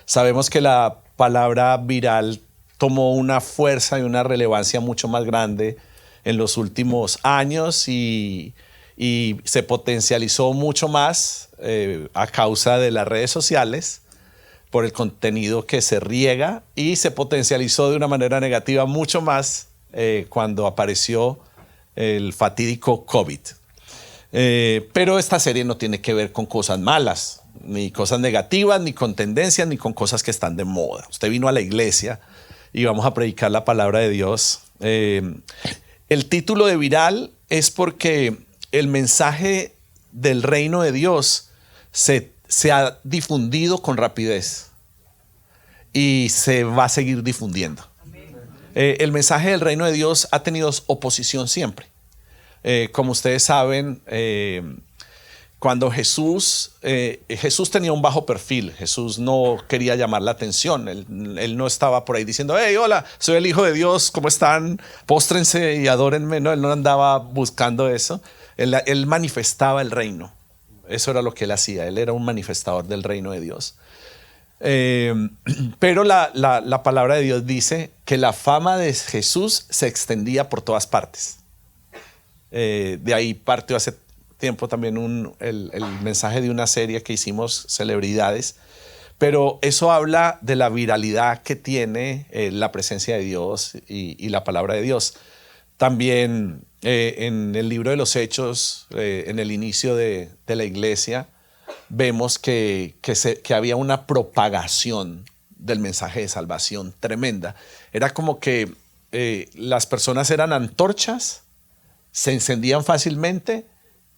Sabemos que la palabra viral tomó una fuerza y una relevancia mucho más grande en los últimos años y se potencializó mucho más a causa de las redes sociales por el contenido que se riega, y se potencializó de una manera negativa mucho más cuando apareció el fatídico COVID. Pero esta serie no tiene que ver con cosas malas, ni cosas negativas, ni con tendencias, ni con cosas que están de moda. Usted vino a la iglesia y vamos a predicar la palabra de Dios. El título de viral es porque el mensaje del reino de Dios se ha difundido con rapidez y se va a seguir difundiendo. El mensaje del reino de Dios ha tenido oposición siempre. Como ustedes saben, cuando Jesús tenía un bajo perfil. Jesús no quería llamar la atención. Él no estaba por ahí diciendo: hey, hola, soy el Hijo de Dios, ¿cómo están? Póstrense y adórenme. No, él no andaba buscando eso. Él manifestaba el reino. Eso era lo que él hacía. Él era un manifestador del reino de Dios. Pero la palabra de Dios dice que la fama de Jesús se extendía por todas partes. De ahí partió hace tiempo también el mensaje de una serie que hicimos, Celebridades. Pero eso habla de la viralidad que tiene la presencia de Dios y la palabra de Dios. También en el libro de los Hechos, en el inicio de la iglesia, vemos que había una propagación del mensaje de salvación tremenda. Era como que las personas eran antorchas, se encendían fácilmente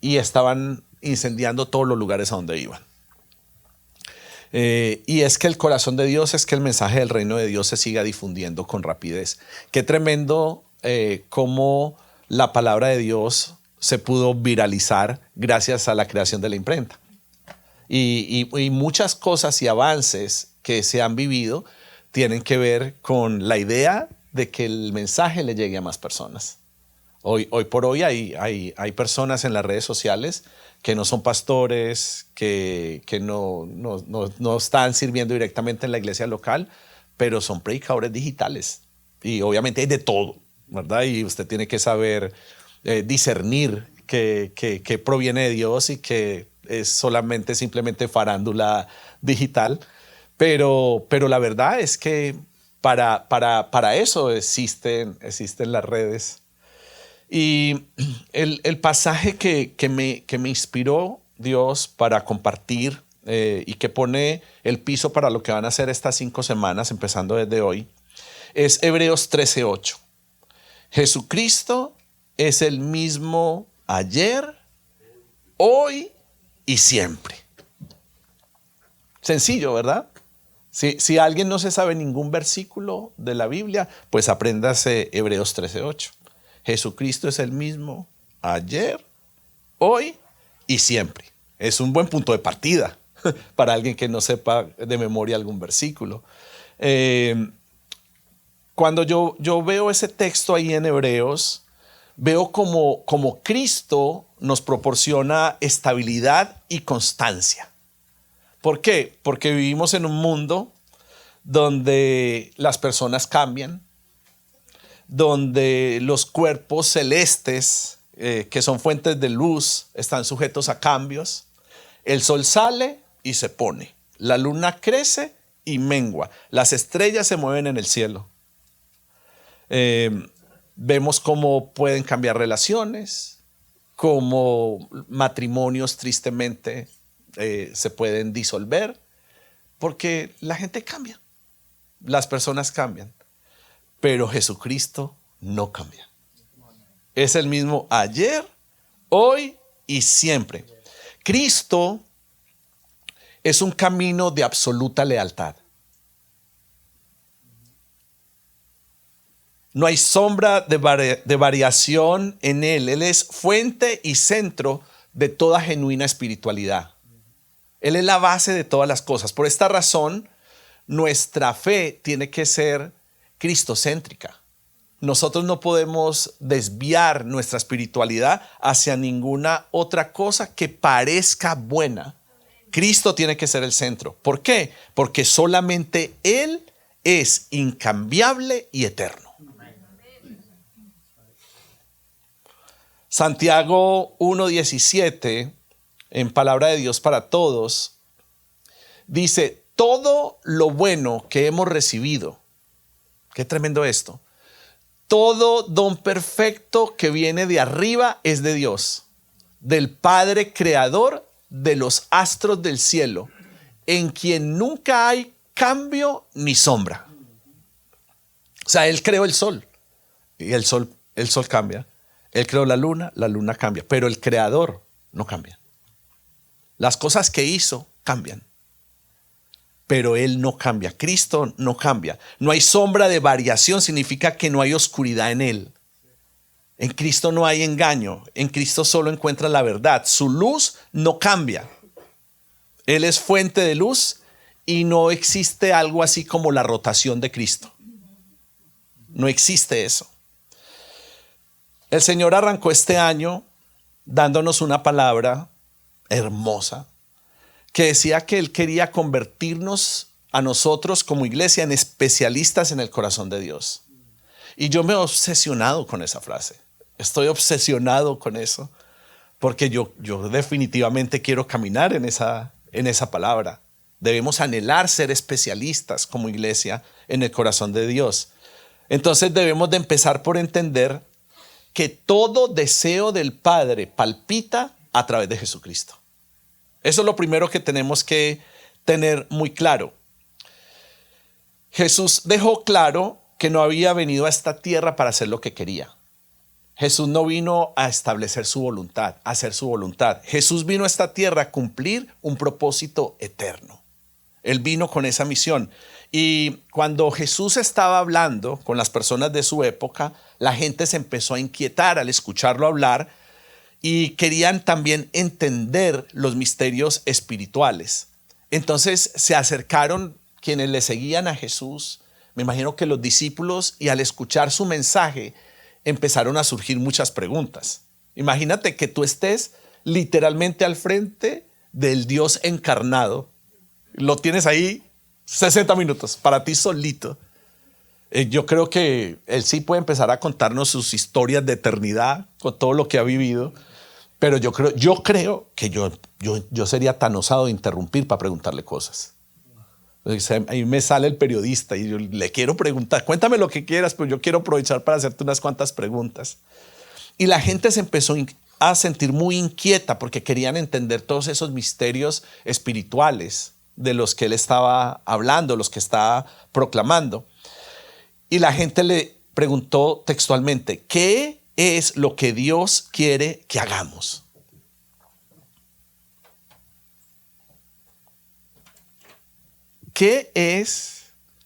y estaban incendiando todos los lugares a donde iban. Y es que el corazón de Dios es que el mensaje del reino de Dios se siga difundiendo con rapidez. Qué tremendo cómo la palabra de Dios se pudo viralizar gracias a la creación de la imprenta. Y muchas cosas y avances que se han vivido tienen que ver con la idea de que el mensaje le llegue a más personas. Hoy por hoy hay personas en las redes sociales que no son pastores, que no están sirviendo directamente en la iglesia local, pero son predicadores digitales. Y obviamente hay de todo, ¿verdad? Y usted tiene que saber discernir que proviene de Dios y que es simplemente farándula digital. Pero la verdad es que para eso existen las redes. Y el pasaje que me inspiró Dios para compartir y que pone el piso para lo que van a hacer estas 5 semanas, empezando desde hoy, es Hebreos 13:8. Jesucristo es el mismo ayer, hoy y siempre. Sencillo, ¿verdad? Si alguien no se sabe ningún versículo de la Biblia, pues apréndase Hebreos 13:8. Jesucristo es el mismo ayer, hoy y siempre. Es un buen punto de partida para alguien que no sepa de memoria algún versículo. Cuando yo veo ese texto ahí en Hebreos, veo como Cristo nos proporciona estabilidad y constancia. ¿Por qué? Porque vivimos en un mundo donde las personas cambian, donde los cuerpos celestes, que son fuentes de luz, están sujetos a cambios. El sol sale y se pone. La luna crece y mengua. Las estrellas se mueven en el cielo. Vemos cómo pueden cambiar relaciones, cómo matrimonios tristemente se pueden disolver, porque la gente cambia, las personas cambian, pero Jesucristo no cambia. Es el mismo ayer, hoy y siempre. Cristo es un camino de absoluta lealtad. No hay sombra de variación en Él. Él es fuente y centro de toda genuina espiritualidad. Él es la base de todas las cosas. Por esta razón, nuestra fe tiene que ser cristocéntrica. Nosotros no podemos desviar nuestra espiritualidad hacia ninguna otra cosa que parezca buena, Cristo tiene que ser el centro. ¿Por qué? Porque solamente Él es incambiable y eterno. Santiago 1:17, en Palabra de Dios para Todos, dice: todo lo bueno que hemos recibido, qué tremendo esto, todo don perfecto que viene de arriba es de Dios, del Padre creador de los astros del cielo, en quien nunca hay cambio ni sombra. O sea, Él creó el sol y el sol cambia. Él creó la luna cambia, pero el creador no cambia. Las cosas que hizo cambian, pero Él no cambia. Cristo no cambia. No hay sombra de variación, significa que no hay oscuridad en Él. En Cristo no hay engaño. En Cristo solo encuentra la verdad. Su luz no cambia. Él es fuente de luz y no existe algo así como la rotación de Cristo. No existe eso. El Señor arrancó este año dándonos una palabra hermosa que decía que Él quería convertirnos a nosotros como iglesia en especialistas en el corazón de Dios. Y yo me he obsesionado con esa frase. Estoy obsesionado con eso porque yo definitivamente quiero caminar en esa palabra. Debemos anhelar ser especialistas como iglesia en el corazón de Dios. Entonces debemos de empezar por entender que todo deseo del Padre palpita a través de Jesucristo. Eso es lo primero que tenemos que tener muy claro. Jesús dejó claro que no había venido a esta tierra para hacer lo que quería. Jesús no vino a establecer su voluntad, a hacer su voluntad. Jesús vino a esta tierra a cumplir un propósito eterno. Él vino con esa misión. Y cuando Jesús estaba hablando con las personas de su época, la gente se empezó a inquietar al escucharlo hablar y querían también entender los misterios espirituales. Entonces se acercaron quienes le seguían a Jesús, me imagino que los discípulos, y al escuchar su mensaje empezaron a surgir muchas preguntas. Imagínate que tú estés literalmente al frente del Dios encarnado. Lo tienes ahí 60 minutos para ti solito. Yo creo que Él sí puede empezar a contarnos sus historias de eternidad con todo lo que ha vivido, pero yo creo que yo sería tan osado de interrumpir para preguntarle cosas. Ahí me sale el periodista y yo le quiero preguntar, cuéntame lo que quieras, pero yo quiero aprovechar para hacerte unas cuantas preguntas. Y la gente se empezó a sentir muy inquieta porque querían entender todos esos misterios espirituales de los que Él estaba hablando, los que estaba proclamando. Y la gente le preguntó textualmente: ¿qué es lo que Dios quiere que hagamos? ¿Qué es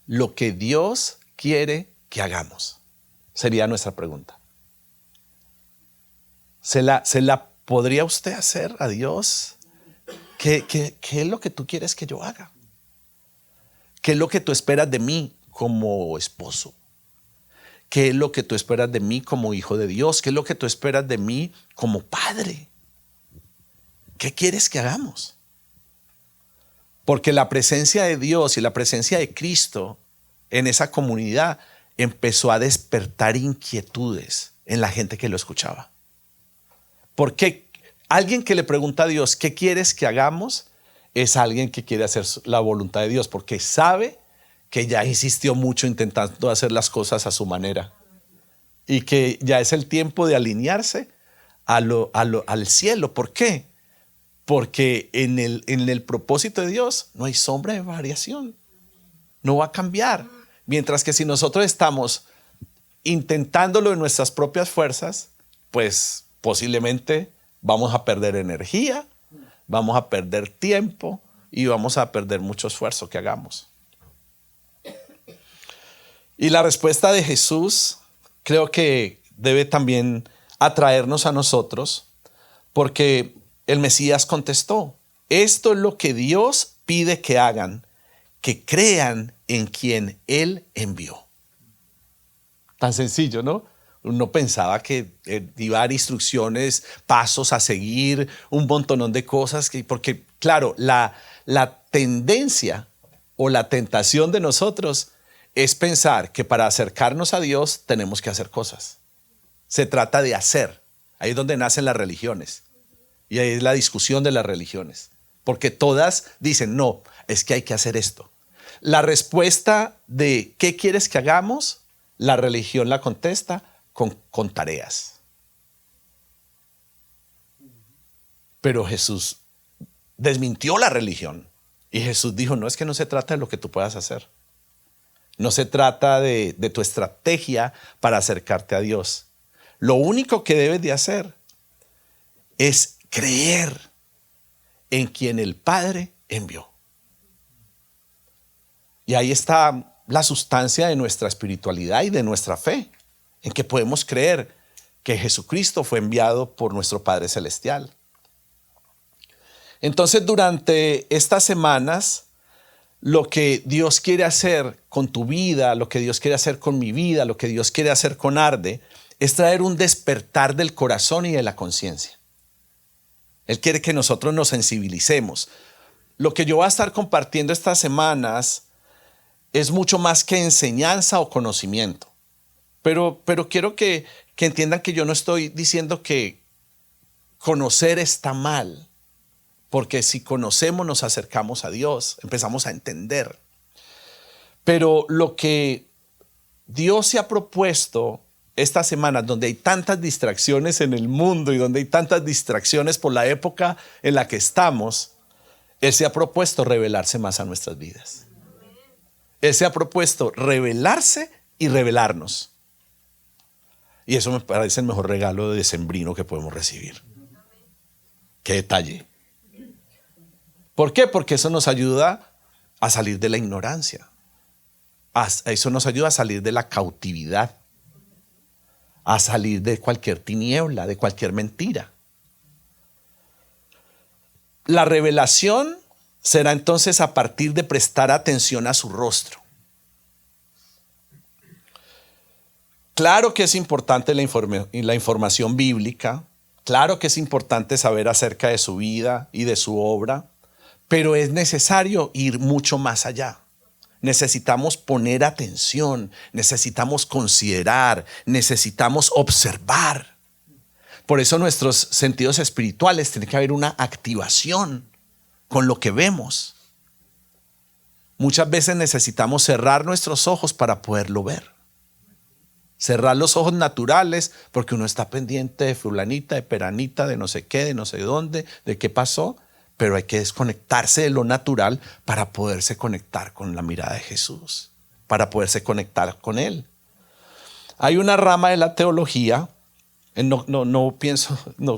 lo que Dios quiere que hagamos? Sería nuestra pregunta. ¿Se la podría usted hacer a Dios? ¿Qué es lo que tú quieres que yo haga? ¿Qué es lo que tú esperas de mí como esposo? ¿Qué es lo que tú esperas de mí como hijo de Dios? ¿Qué es lo que tú esperas de mí como padre? ¿Qué quieres que hagamos? Porque la presencia de Dios y la presencia de Cristo en esa comunidad empezó a despertar inquietudes en la gente que lo escuchaba. Porque alguien que le pregunta a Dios, ¿qué quieres que hagamos? Es alguien que quiere hacer la voluntad de Dios, porque sabe que ya insistió mucho intentando hacer las cosas a su manera y que ya es el tiempo de alinearse al cielo. ¿Por qué? Porque en el propósito de Dios no hay sombra de variación, no va a cambiar. Mientras que si nosotros estamos intentándolo en nuestras propias fuerzas, pues posiblemente vamos a perder energía, vamos a perder tiempo y vamos a perder mucho esfuerzo que hagamos. Y la respuesta de Jesús creo que debe también atraernos a nosotros, porque el Mesías contestó: esto es lo que Dios pide que hagan, que crean en quien Él envió. Tan sencillo, ¿no? Uno pensaba que iba a dar instrucciones, pasos a seguir, un montonón de cosas, porque claro, la tendencia o la tentación de nosotros es pensar que para acercarnos a Dios tenemos que hacer cosas. Se trata de hacer. Ahí es donde nacen las religiones. Y ahí es la discusión de las religiones. Porque todas dicen, no, es que hay que hacer esto. La respuesta de ¿qué quieres que hagamos? La religión la contesta con tareas. Pero Jesús desmintió la religión. Y Jesús dijo, no, es que no se trata de lo que tú puedas hacer. No se trata de tu estrategia para acercarte a Dios. Lo único que debes de hacer es creer en quien el Padre envió. Y ahí está la sustancia de nuestra espiritualidad y de nuestra fe, en que podemos creer que Jesucristo fue enviado por nuestro Padre Celestial. Entonces, durante estas semanas, lo que Dios quiere hacer con tu vida, lo que Dios quiere hacer con mi vida, lo que Dios quiere hacer con Arde, es traer un despertar del corazón y de la conciencia. Él quiere que nosotros nos sensibilicemos. Lo que yo voy a estar compartiendo estas semanas es mucho más que enseñanza o conocimiento. Pero quiero que entiendan que yo no estoy diciendo que conocer está mal. Porque si conocemos nos acercamos a Dios, empezamos a entender. Pero lo que Dios se ha propuesto estas semanas, donde hay tantas distracciones en el mundo y donde hay tantas distracciones por la época en la que estamos, Él se ha propuesto revelarse más a nuestras vidas. Él se ha propuesto revelarse y revelarnos. Y eso me parece el mejor regalo de decembrino que podemos recibir. Qué detalle. ¿Por qué? Porque eso nos ayuda a salir de la ignorancia. Eso nos ayuda a salir de la cautividad. A salir de cualquier tiniebla, de cualquier mentira. La revelación será entonces a partir de prestar atención a su rostro. Claro que es importante la información bíblica. Claro que es importante saber acerca de su vida y de su obra. Pero es necesario ir mucho más allá. Necesitamos poner atención, necesitamos considerar, necesitamos observar. Por eso nuestros sentidos espirituales tiene que haber una activación con lo que vemos. Muchas veces necesitamos cerrar nuestros ojos para poderlo ver. Cerrar los ojos naturales porque uno está pendiente de fulanita, de peranita, de no sé qué, de no sé dónde, de qué pasó. Pero hay que desconectarse de lo natural para poderse conectar con la mirada de Jesús, para poderse conectar con Él. Hay una rama de la teología, no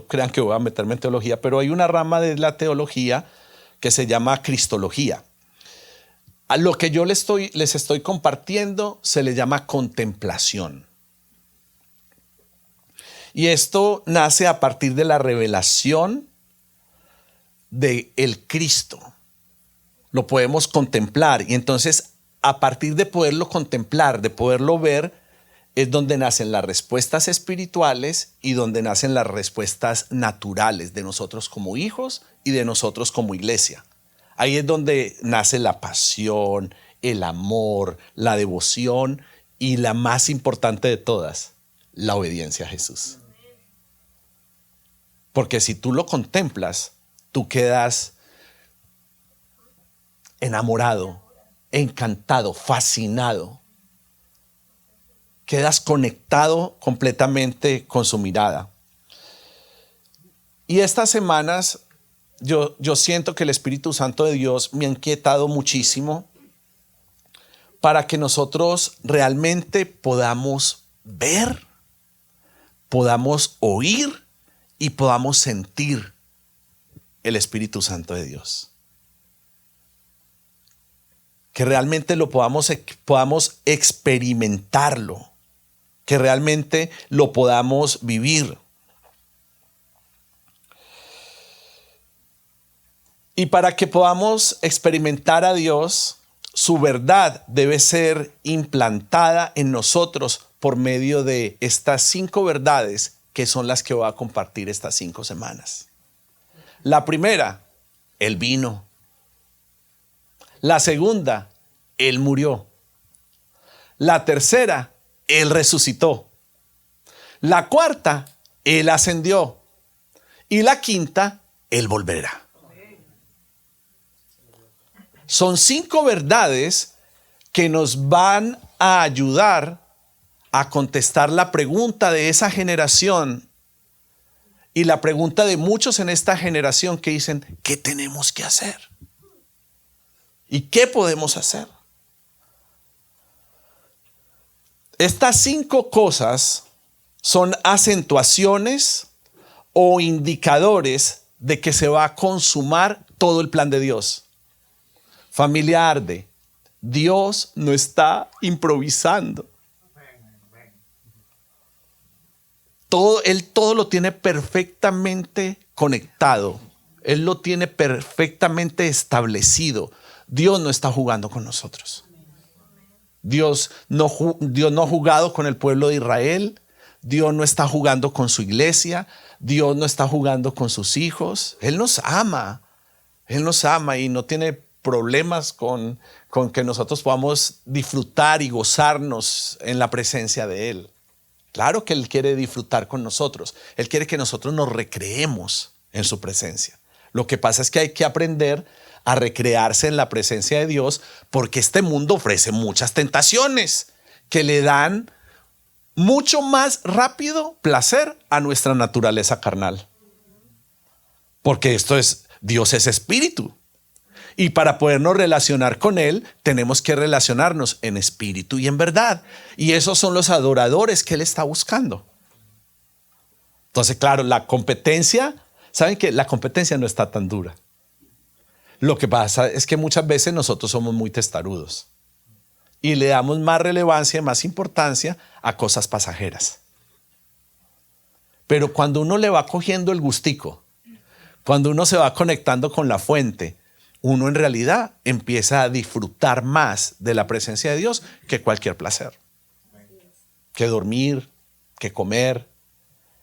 crean que voy a meterme en teología, pero hay una rama de la teología que se llama cristología. A lo que yo les estoy compartiendo se le llama contemplación. Y esto nace a partir de la revelación de el Cristo. Lo podemos contemplar y entonces a partir de poderlo contemplar, de poderlo ver, es donde nacen las respuestas espirituales y donde nacen las respuestas naturales de nosotros como hijos y de nosotros como iglesia. Ahí es donde nace la pasión, el amor, la devoción y la más importante de todas, la obediencia a Jesús. Porque si tú lo contemplas, tú quedas enamorado, encantado, fascinado. Quedas conectado completamente con su mirada. Y estas semanas yo siento que el Espíritu Santo de Dios me ha inquietado muchísimo para que nosotros realmente podamos ver, podamos oír y podamos sentir el Espíritu Santo de Dios. Que realmente lo podamos experimentarlo, que realmente lo podamos vivir. Y para que podamos experimentar a Dios, su verdad debe ser implantada en nosotros por medio de estas 5 verdades que son las que voy a compartir estas 5 semanas. La primera, Él vino. La segunda, Él murió. La tercera, Él resucitó. La cuarta, Él ascendió. Y la quinta, Él volverá. Son 5 verdades que nos van a ayudar a contestar la pregunta de esa generación y la pregunta de muchos en esta generación que dicen, ¿qué tenemos que hacer? ¿Y qué podemos hacer? Estas 5 cosas son acentuaciones o indicadores de que se va a consumar todo el plan de Dios. Familia Arde, Dios no está improvisando. Él todo lo tiene perfectamente conectado. Él lo tiene perfectamente establecido. Dios no está jugando con nosotros. Dios no ha jugado con el pueblo de Israel. Dios no está jugando con su iglesia. Dios no está jugando con sus hijos. Él nos ama. Él nos ama y no tiene problemas con que nosotros podamos disfrutar y gozarnos en la presencia de Él. Claro que Él quiere disfrutar con nosotros. Él quiere que nosotros nos recreemos en su presencia. Lo que pasa es que hay que aprender a recrearse en la presencia de Dios porque este mundo ofrece muchas tentaciones que le dan mucho más rápido placer a nuestra naturaleza carnal. Porque Dios es espíritu. Y para podernos relacionar con Él, tenemos que relacionarnos en espíritu y en verdad. Y esos son los adoradores que Él está buscando. Entonces, claro, la competencia, ¿saben qué? La competencia no está tan dura. Lo que pasa es que muchas veces nosotros somos muy testarudos y le damos más relevancia, más importancia a cosas pasajeras. Pero cuando uno le va cogiendo el gustico, cuando uno se va conectando con la fuente, uno en realidad empieza a disfrutar más de la presencia de Dios que cualquier placer. Que dormir, que comer,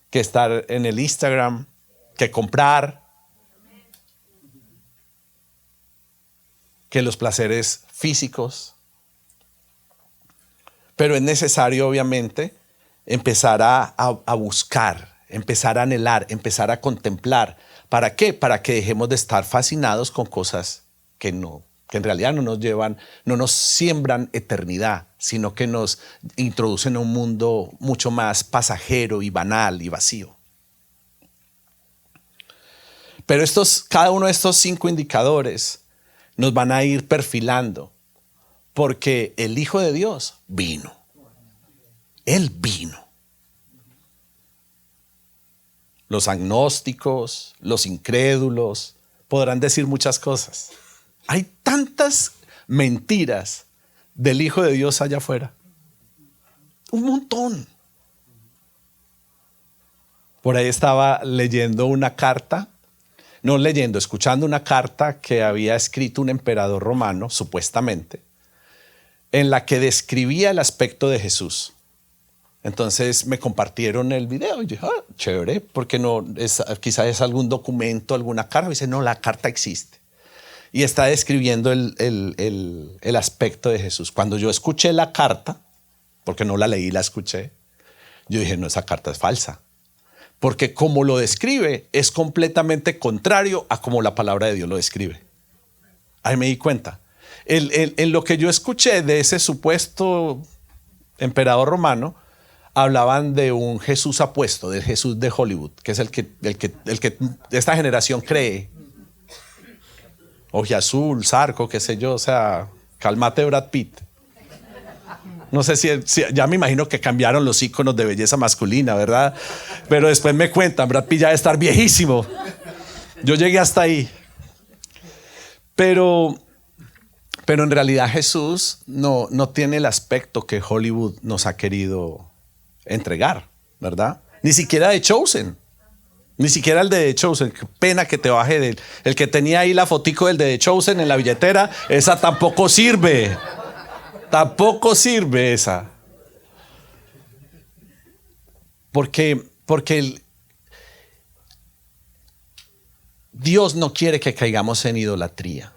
que estar en el Instagram, que comprar. Que los placeres físicos. Pero es necesario, obviamente, empezar a buscar, empezar a anhelar, empezar a contemplar. ¿Para qué? Para que dejemos de estar fascinados con cosas que en realidad no nos llevan, no nos siembran eternidad, sino que nos introducen a un mundo mucho más pasajero y banal y vacío. Pero cada uno de estos 5 indicadores nos van a ir perfilando, porque el Hijo de Dios vino. Él vino. Los agnósticos, los incrédulos, podrán decir muchas cosas. Hay tantas mentiras del Hijo de Dios allá afuera. Un montón. Por ahí estaba leyendo una carta, escuchando una carta que había escrito un emperador romano, supuestamente, en la que describía el aspecto de Jesús. Entonces me compartieron el video y dije, chévere, porque quizás es algún documento, alguna carta. Y dice, no, la carta existe. Y está describiendo el aspecto de Jesús. Cuando yo escuché la carta, porque no la leí, la escuché, yo dije, no, esa carta es falsa. Porque como lo describe, es completamente contrario a como la palabra de Dios lo describe. Ahí me di cuenta. En lo que yo escuché de ese supuesto emperador romano, hablaban de un Jesús apuesto, del Jesús de Hollywood, que es el que esta generación cree. Ojiazul, Zarco, qué sé yo, o sea, cálmate Brad Pitt. No sé si ya me imagino que cambiaron los íconos de belleza masculina, ¿verdad? Pero después me cuentan, Brad Pitt ya debe estar viejísimo. Yo llegué hasta ahí. Pero en realidad Jesús no tiene el aspecto que Hollywood nos ha querido entregar, ¿verdad? Ni siquiera de Chosen. Ni siquiera el de The Chosen. Qué pena que te baje del. El que tenía ahí la fotico del de The Chosen en la billetera, esa tampoco sirve. Tampoco sirve esa. Porque Dios no quiere que caigamos en idolatría.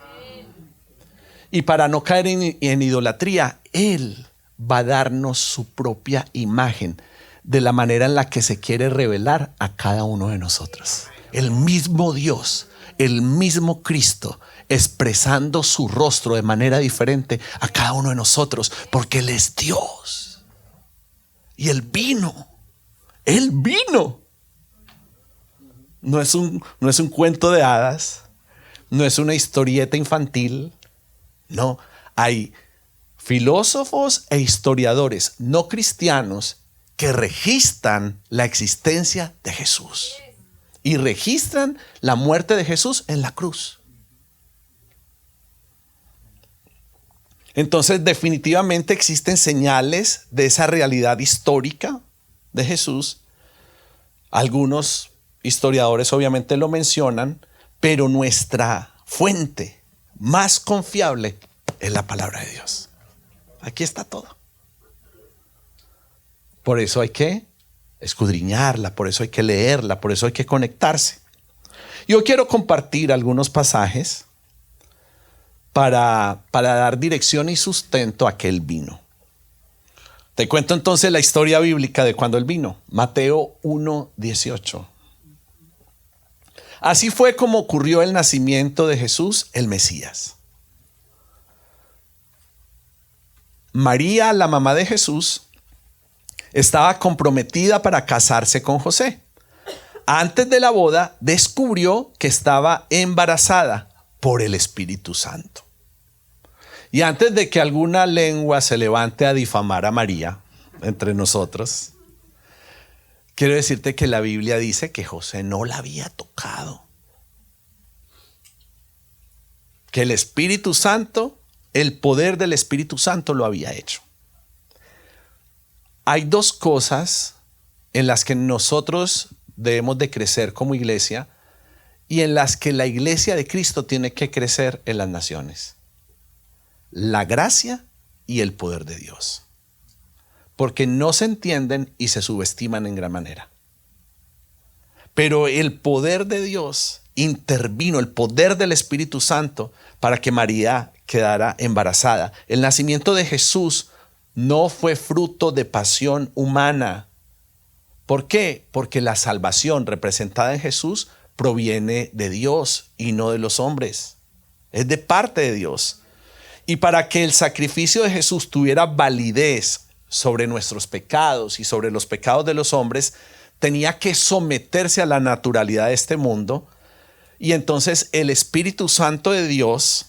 Y para no caer en idolatría, Él va a darnos su propia imagen de la manera en la que se quiere revelar a cada uno de nosotros. El mismo Dios, el mismo Cristo, expresando su rostro de manera diferente a cada uno de nosotros, porque Él es Dios. Y Él vino. No es un cuento de hadas, no es una historieta infantil. No, hay filósofos e historiadores no cristianos que registran la existencia de Jesús y registran la muerte de Jesús en la cruz. Entonces, definitivamente existen señales de esa realidad histórica de Jesús. Algunos historiadores obviamente lo mencionan, pero nuestra fuente más confiable es la palabra de Dios. Aquí está todo. Por eso hay que escudriñarla, por eso hay que leerla, por eso hay que conectarse. Yo quiero compartir algunos pasajes para dar dirección y sustento a que Él vino. Te cuento entonces la historia bíblica de cuando Él vino. Mateo 1:18. Así fue como ocurrió el nacimiento de Jesús, el Mesías. María, la mamá de Jesús, estaba comprometida para casarse con José. Antes de la boda, descubrió que estaba embarazada por el Espíritu Santo. Y antes de que alguna lengua se levante a difamar a María entre nosotros, quiero decirte que la Biblia dice que José no la había tocado. Que el Espíritu Santo, el poder del Espíritu Santo lo había hecho. Hay dos cosas en las que nosotros debemos de crecer como iglesia y en las que la iglesia de Cristo tiene que crecer en las naciones: la gracia y el poder de Dios. Porque no se entienden y se subestiman en gran manera. Pero el poder de Dios intervino, el poder del Espíritu Santo, para que María quedara embarazada. El nacimiento de Jesús no fue fruto de pasión humana. ¿Por qué? Porque la salvación representada en Jesús proviene de Dios y no de los hombres. Es de parte de Dios. Y para que el sacrificio de Jesús tuviera validez sobre nuestros pecados y sobre los pecados de los hombres, tenía que someterse a la naturalidad de este mundo. Y entonces el Espíritu Santo de Dios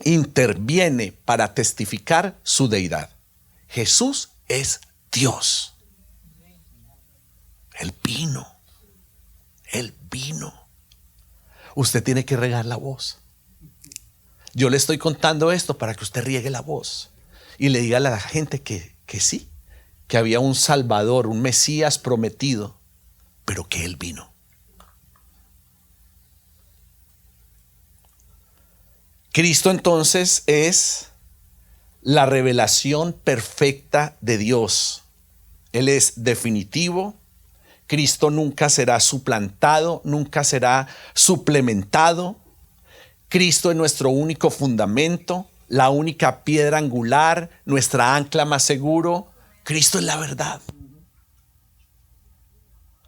interviene para testificar su deidad. Jesús es Dios. Él vino. Él vino. Usted tiene que regar la voz. Yo le estoy contando esto para que usted riegue la voz y le diga a la gente que sí, que había un Salvador, un Mesías prometido, pero que Él vino. Cristo entonces es la revelación perfecta de Dios. Él es definitivo. Cristo nunca será suplantado, nunca será suplementado. Cristo es nuestro único fundamento, la única piedra angular, nuestra ancla más seguro. Cristo es la verdad.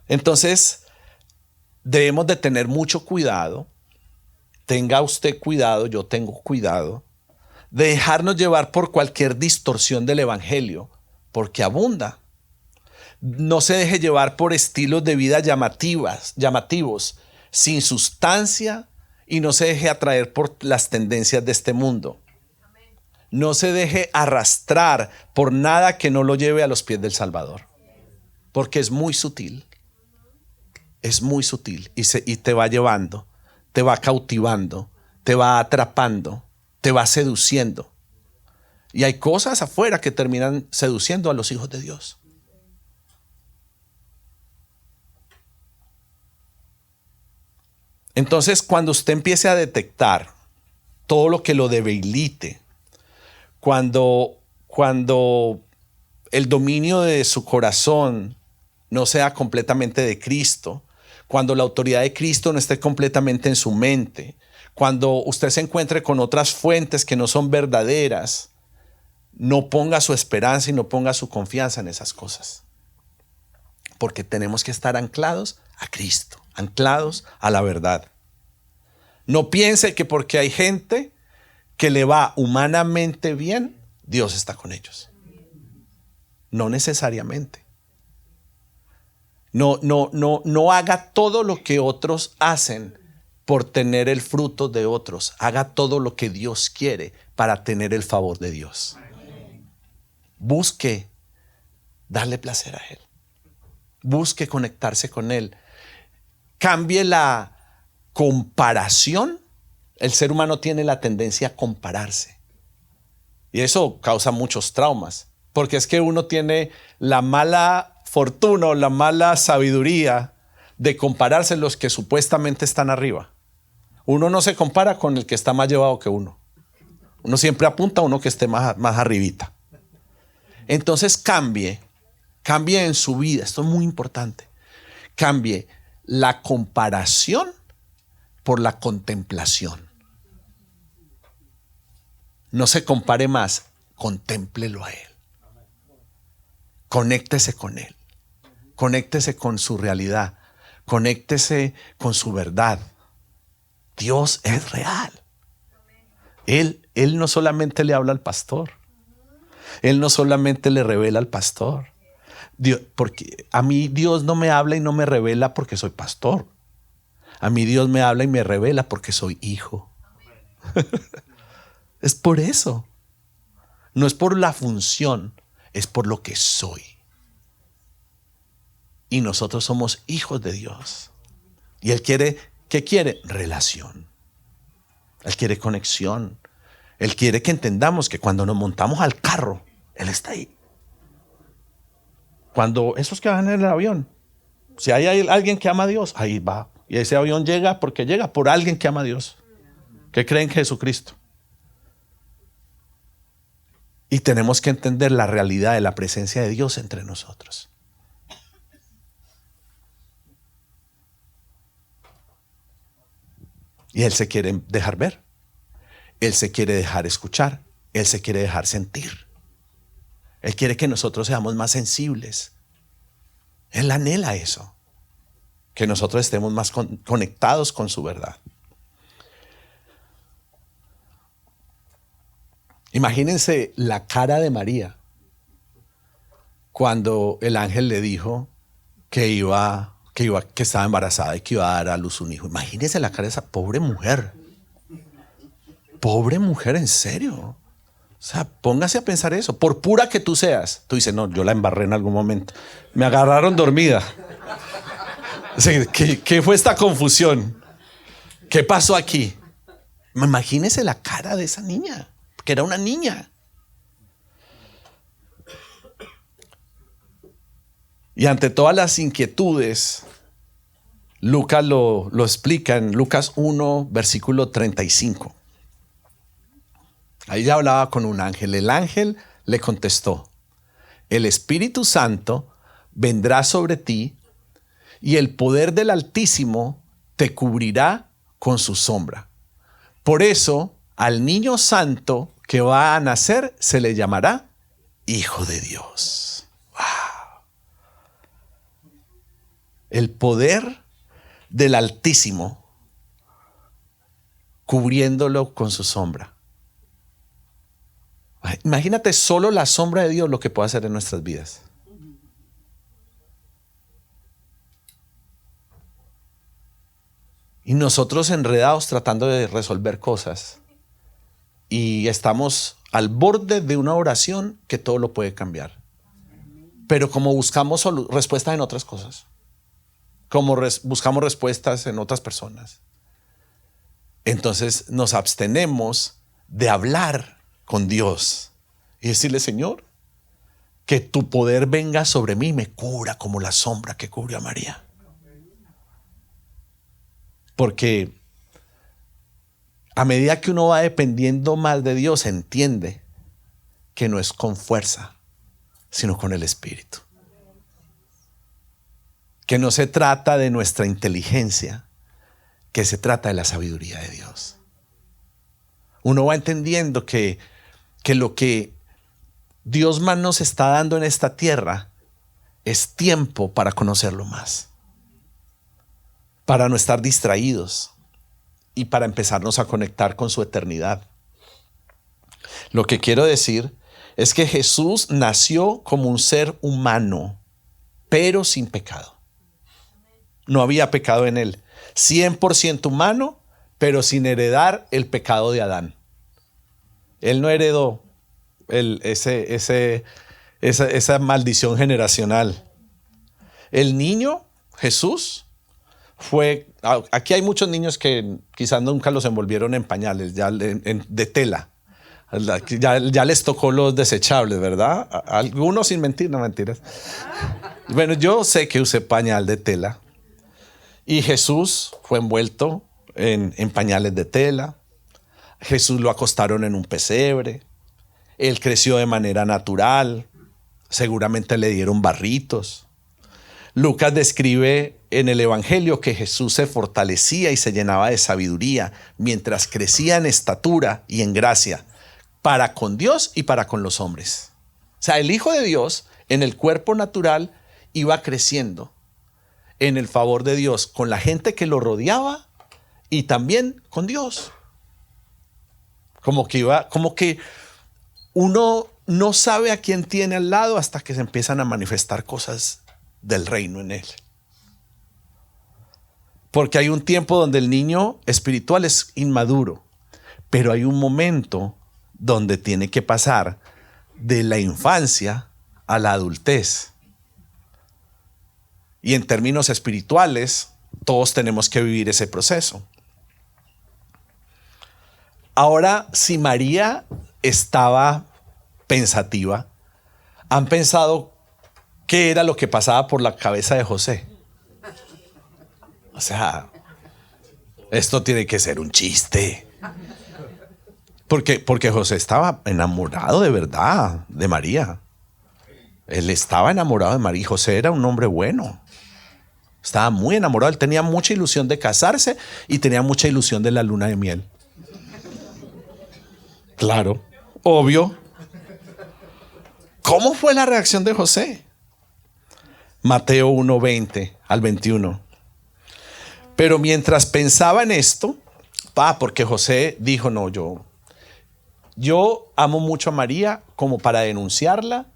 Entonces, debemos de tener mucho cuidado. Tenga usted cuidado, yo tengo cuidado, de dejarnos llevar por cualquier distorsión del evangelio, porque abunda. No se deje llevar por estilos de vida llamativos, sin sustancia, y no se deje atraer por las tendencias de este mundo. No se deje arrastrar por nada que no lo lleve a los pies del Salvador, porque es muy sutil y te va llevando, te va cautivando, te va atrapando, te va seduciendo. Y hay cosas afuera que terminan seduciendo a los hijos de Dios. Entonces, cuando usted empiece a detectar todo lo que lo debilite, cuando el dominio de su corazón no sea completamente de Cristo, cuando la autoridad de Cristo no esté completamente en su mente, cuando usted se encuentre con otras fuentes que no son verdaderas, no ponga su esperanza y no ponga su confianza en esas cosas. Porque tenemos que estar anclados a Cristo, anclados a la verdad. No piense que porque hay gente que le va humanamente bien, Dios está con ellos. No necesariamente. No haga todo lo que otros hacen por tener el fruto de otros. Haga todo lo que Dios quiere para tener el favor de Dios. Busque darle placer a Él. Busque conectarse con Él. Cambie la comparación. El ser humano tiene la tendencia a compararse. Y eso causa muchos traumas. Porque es que uno tiene la mala fortuna o la mala sabiduría de compararse los que supuestamente están arriba. Uno no se compara con el que está más llevado que uno. Uno siempre apunta a uno que esté más arribita. Entonces cambie en su vida. Esto es muy importante. Cambie la comparación por la contemplación. No se compare más, contémplelo a Él. Conéctese con Él. Conéctese con su realidad. Conéctese con su verdad. Dios es real. Él no solamente le habla al pastor. Él no solamente le revela al pastor. Porque a mí Dios no me habla y no me revela porque soy pastor. A mí Dios me habla y me revela porque soy hijo. Es por eso. No es por la función, es por lo que soy. Y nosotros somos hijos de Dios. Y Él quiere, ¿qué quiere? Relación. Él quiere conexión. Él quiere que entendamos que cuando nos montamos al carro, Él está ahí. Cuando esos que van en el avión, si hay alguien que ama a Dios, ahí va. Y ese avión llega porque llega por alguien que ama a Dios, que cree en Jesucristo. Y tenemos que entender la realidad de la presencia de Dios entre nosotros. Y Él se quiere dejar ver. Él se quiere dejar escuchar. Él se quiere dejar sentir. Él quiere que nosotros seamos más sensibles. Él anhela eso. Que nosotros estemos más conectados con su verdad. Imagínense la cara de María cuando el ángel le dijo que estaba embarazada y que iba a dar a luz un hijo. Imagínense la cara de esa pobre mujer. Pobre mujer, en serio. O sea, póngase a pensar eso. Por pura que tú seas. Tú dices, no, yo la embarré en algún momento. Me agarraron dormida. ¿Qué fue esta confusión? ¿Qué pasó aquí? Imagínese la cara de esa niña, que era una niña. Y ante todas las inquietudes, Lucas lo explica en Lucas 1, versículo 35. Ahí ya hablaba con un ángel. El ángel le contestó: el Espíritu Santo vendrá sobre ti y el poder del Altísimo te cubrirá con su sombra. Por eso, al niño santo que va a nacer se le llamará Hijo de Dios. ¡Wow! El poder del Altísimo cubriéndolo con su sombra. Imagínate solo la sombra de Dios lo que puede hacer en nuestras vidas. Y nosotros enredados tratando de resolver cosas. Y estamos al borde de una oración que todo lo puede cambiar. Pero como buscamos respuestas en otras cosas, como buscamos respuestas en otras personas, entonces nos abstenemos de hablar con Dios y decirle: Señor, que tu poder venga sobre mí y me cubra como la sombra que cubrió a María. Porque a medida que uno va dependiendo más de Dios, entiende que no es con fuerza, sino con el Espíritu. que no se trata de nuestra inteligencia, que se trata de la sabiduría de Dios. Uno va entendiendo que lo que Dios más nos está dando en esta tierra es tiempo para conocerlo más, para no estar distraídos y para empezarnos a conectar con su eternidad. Lo que quiero decir es que Jesús nació como un ser humano, pero sin pecado. No había pecado en él. 100% humano, pero sin heredar el pecado de Adán. Él no heredó esa maldición generacional. El niño, Jesús, fue... Aquí hay muchos niños que quizás nunca los envolvieron en pañales, de tela. Ya les tocó los desechables, ¿verdad? Algunos sin mentir, no mentiras. Bueno, yo sé que usé pañal de tela. Y Jesús fue envuelto en pañales de tela. Jesús lo acostaron en un pesebre. Él creció de manera natural. Seguramente le dieron barritos. Lucas describe en el Evangelio que Jesús se fortalecía y se llenaba de sabiduría mientras crecía en estatura y en gracia para con Dios y para con los hombres. O sea, el Hijo de Dios en el cuerpo natural iba creciendo en el favor de Dios con la gente que lo rodeaba y también con Dios. Como que uno no sabe a quién tiene al lado hasta que se empiezan a manifestar cosas del reino en él. Porque hay un tiempo donde el niño espiritual es inmaduro, pero hay un momento donde tiene que pasar de la infancia a la adultez. Y en términos espirituales, todos tenemos que vivir ese proceso. Ahora, si María estaba pensativa, ¿han pensado qué era lo que pasaba por la cabeza de José? O sea, esto tiene que ser un chiste. Porque José estaba enamorado de verdad de María. Él estaba enamorado de María. José era un hombre bueno. Estaba muy enamorado. Él tenía mucha ilusión de casarse y tenía mucha ilusión de la luna de miel. Claro, obvio. ¿Cómo fue la reacción de José? Mateo 1:20 al 21. Pero mientras pensaba en esto, porque José dijo, no, yo amo mucho a María como para denunciarla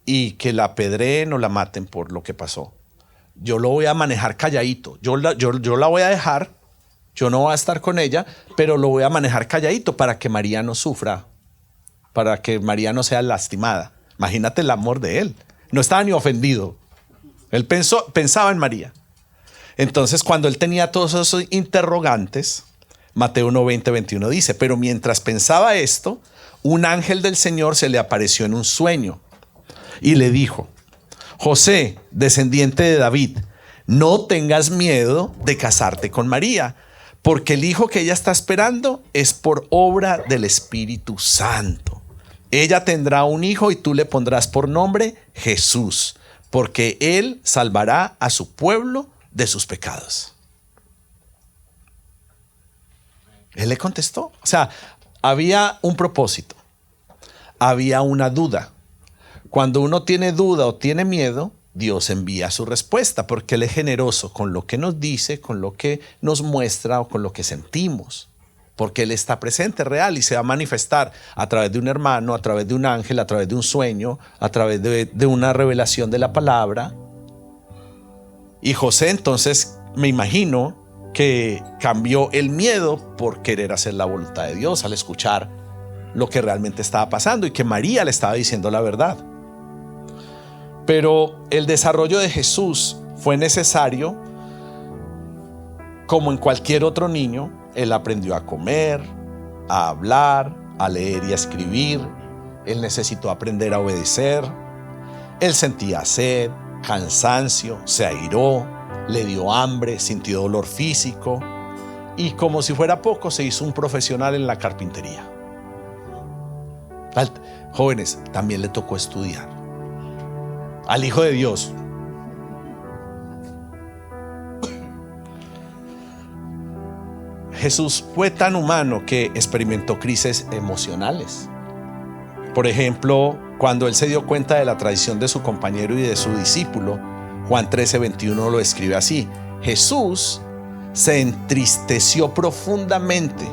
y que la apedreen o la maten por lo que pasó. Yo lo voy a manejar calladito. Yo la voy a dejar. Yo no voy a estar con ella, pero lo voy a manejar calladito para que María no sufra, para que María no sea lastimada. Imagínate el amor de él. No estaba ni ofendido. Él pensaba en María. Entonces, cuando él tenía todos esos interrogantes, Mateo 1:20-21 dice, pero mientras pensaba esto, un ángel del Señor se le apareció en un sueño y le dijo, José, descendiente de David, no tengas miedo de casarte con María, porque el hijo que ella está esperando es por obra del Espíritu Santo. Ella tendrá un hijo y tú le pondrás por nombre Jesús, porque él salvará a su pueblo de sus pecados. Él le contestó. O sea, había un propósito, había una duda. Cuando uno tiene duda o tiene miedo, Dios envía su respuesta porque Él es generoso con lo que nos dice, con lo que nos muestra o con lo que sentimos. Porque Él está presente, real, y se va a manifestar a través de un hermano, a través de un ángel, a través de un sueño, a través de una revelación de la palabra. Y José entonces, me imagino que cambió el miedo por querer hacer la voluntad de Dios al escuchar lo que realmente estaba pasando y que María le estaba diciendo la verdad. Pero el desarrollo de Jesús fue necesario. Como en cualquier otro niño, él aprendió a comer, a hablar, a leer y a escribir. Él necesitó aprender a obedecer. Él sentía sed, cansancio, se airó, le dio hambre, sintió dolor físico y como si fuera poco se hizo un profesional en la carpintería. Jóvenes, también le tocó estudiar. Al Hijo de Dios Jesús fue tan humano que experimentó crisis emocionales. Por ejemplo, cuando él se dio cuenta de la traición de su compañero y de su discípulo, Juan 13:21 lo escribe así: Jesús se entristeció profundamente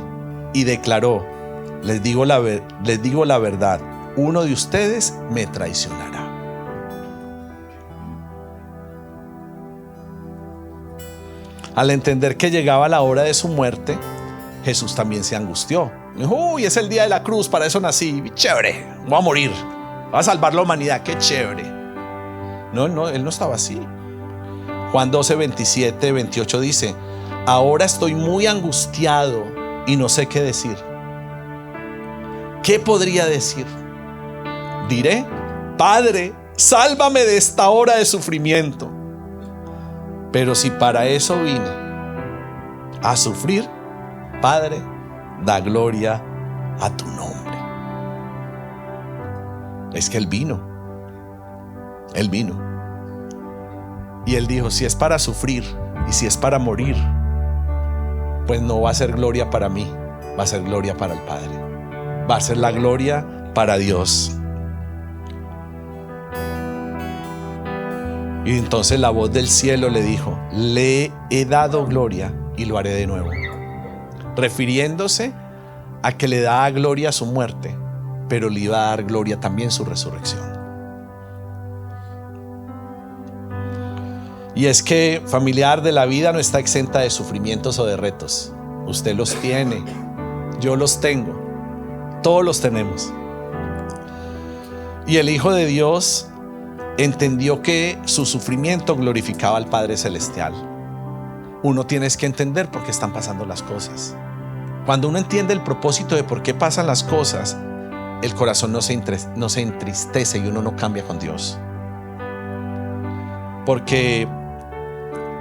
y declaró: les digo la verdad, uno de ustedes me traicionará. Al entender que llegaba la hora de su muerte, Jesús también se angustió. Dijo: uy, es el día de la cruz, para eso nací, chévere, voy a morir, voy a salvar la humanidad, qué chévere. No, él no estaba así. Juan 12:27-28 dice: ahora estoy muy angustiado y no sé qué decir. ¿Qué podría decir? Diré: Padre, sálvame de esta hora de sufrimiento. Pero si para eso vine, a sufrir, Padre, da gloria a tu nombre. Es que Él vino. Y Él dijo: si es para sufrir y si es para morir, pues no va a ser gloria para mí, va a ser gloria para el Padre. Va a ser la gloria para Dios. Y entonces la voz del cielo le dijo: le he dado gloria y lo haré de nuevo. Refiriéndose a que le da gloria a su muerte, pero le iba a dar gloria también su resurrección. Y es que, familiar, de la vida no está exenta de sufrimientos o de retos. Usted los tiene, yo los tengo, todos los tenemos. Y el Hijo de Dios entendió que su sufrimiento glorificaba al Padre Celestial. Uno tiene que entender por qué están pasando las cosas. Cuando uno entiende el propósito de por qué pasan las cosas, el corazón no se entristece y uno no cambia con Dios. Porque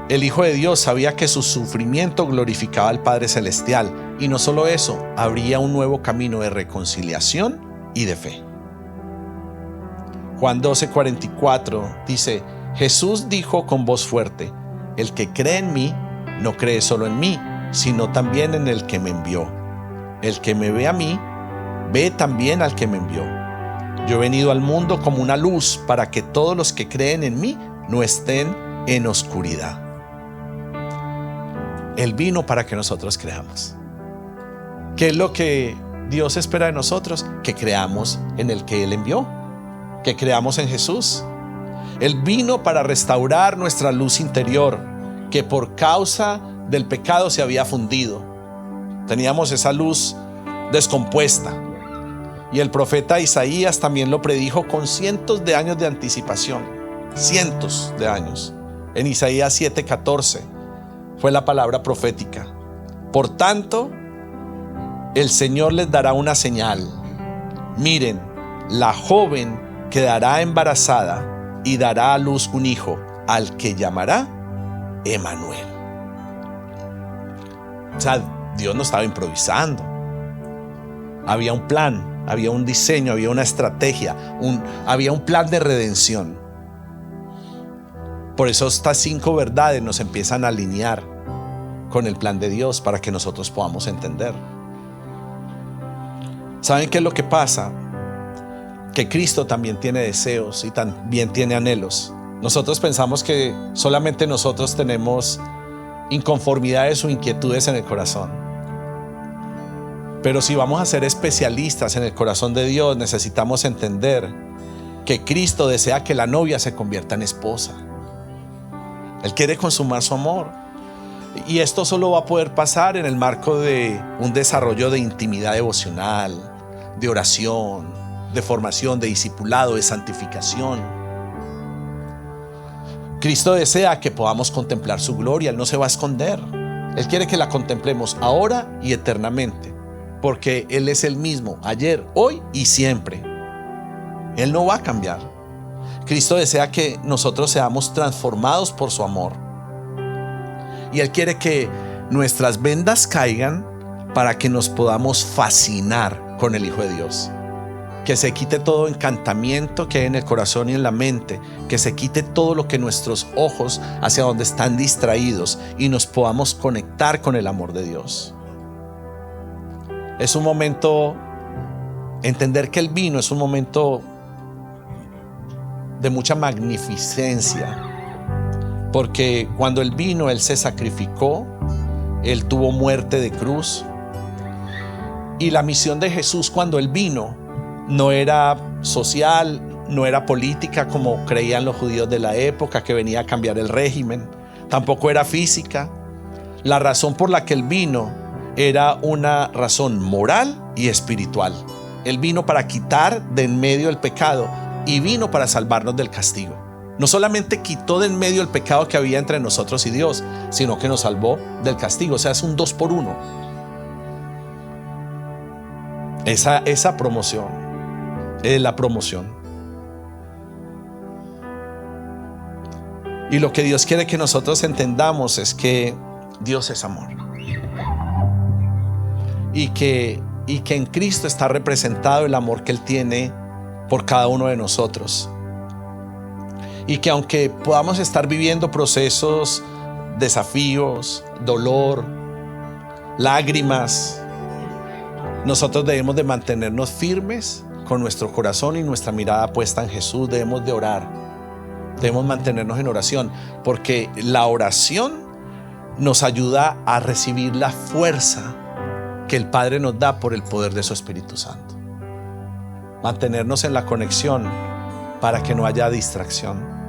el Hijo de Dios sabía que su sufrimiento glorificaba al Padre Celestial. Y no solo eso, habría un nuevo camino de reconciliación y de fe. Juan 12:44 dice: Jesús dijo con voz fuerte: el que cree en mí, no cree solo en mí, sino también en el que me envió. El que me ve a mí, ve también al que me envió. Yo he venido al mundo como una luz para que todos los que creen en mí no estén en oscuridad. Él vino para que nosotros creamos. ¿Qué es lo que Dios espera de nosotros? Que creamos en el que Él envió, que creamos en Jesús. Él vino para restaurar nuestra luz interior, que por causa del pecado se había fundido. Teníamos esa luz descompuesta. Y el profeta Isaías también lo predijo con cientos de años de anticipación. Cientos de años. En Isaías 7:14 fue la palabra profética. Por tanto, el Señor les dará una señal. Miren, la joven quedará embarazada y dará a luz un hijo, al que llamará Emanuel. O sea, Dios no estaba improvisando. Había un plan, había un diseño, había una estrategia, había un plan de redención. Por eso estas 5 verdades nos empiezan a alinear con el plan de Dios para que nosotros podamos entender. ¿Saben qué es lo que pasa? Que Cristo también tiene deseos y también tiene anhelos. Nosotros pensamos que solamente nosotros tenemos inconformidades o inquietudes en el corazón. Pero si vamos a ser especialistas en el corazón de Dios, necesitamos entender que Cristo desea que la novia se convierta en esposa. Él quiere consumar su amor. Y esto solo va a poder pasar en el marco de un desarrollo de intimidad devocional, de oración, de formación, de discipulado, de santificación. Cristo desea que podamos contemplar su gloria. Él no se va a esconder. Él quiere que la contemplemos ahora y eternamente, porque Él es el mismo ayer, hoy y siempre. Él no va a cambiar. Cristo desea que nosotros seamos transformados por su amor. Y Él quiere que nuestras vendas caigan para que nos podamos fascinar con el Hijo de Dios. Que se quite todo encantamiento que hay en el corazón y en la mente. Que se quite todo lo que nuestros ojos hacia donde están distraídos y nos podamos conectar con el amor de Dios. Es un momento, entender que el vino es un momento de mucha magnificencia, porque cuando Él vino, Él se sacrificó, Él tuvo muerte de cruz. Y la misión de Jesús cuando Él vino no era social, no era política como creían los judíos de la época, que venía a cambiar el régimen, tampoco era física. La razón por la que Él vino era una razón moral y espiritual. Él vino para quitar de en medio el pecado y vino para salvarnos del castigo. No solamente quitó de en medio el pecado que había entre nosotros y Dios, sino que nos salvó del castigo. O sea, es un 2 por 1. Esa promoción es la promoción. Y lo que Dios quiere que nosotros entendamos es que Dios es amor. Y que en Cristo está representado el amor que Él tiene por cada uno de nosotros. Y que aunque podamos estar viviendo procesos, desafíos, dolor, lágrimas, nosotros debemos de mantenernos firmes con nuestro corazón y nuestra mirada puesta en Jesús. Debemos de orar, debemos mantenernos en oración, porque la oración nos ayuda a recibir la fuerza que el Padre nos da por el poder de su Espíritu Santo. Mantenernos en la conexión para que no haya distracción.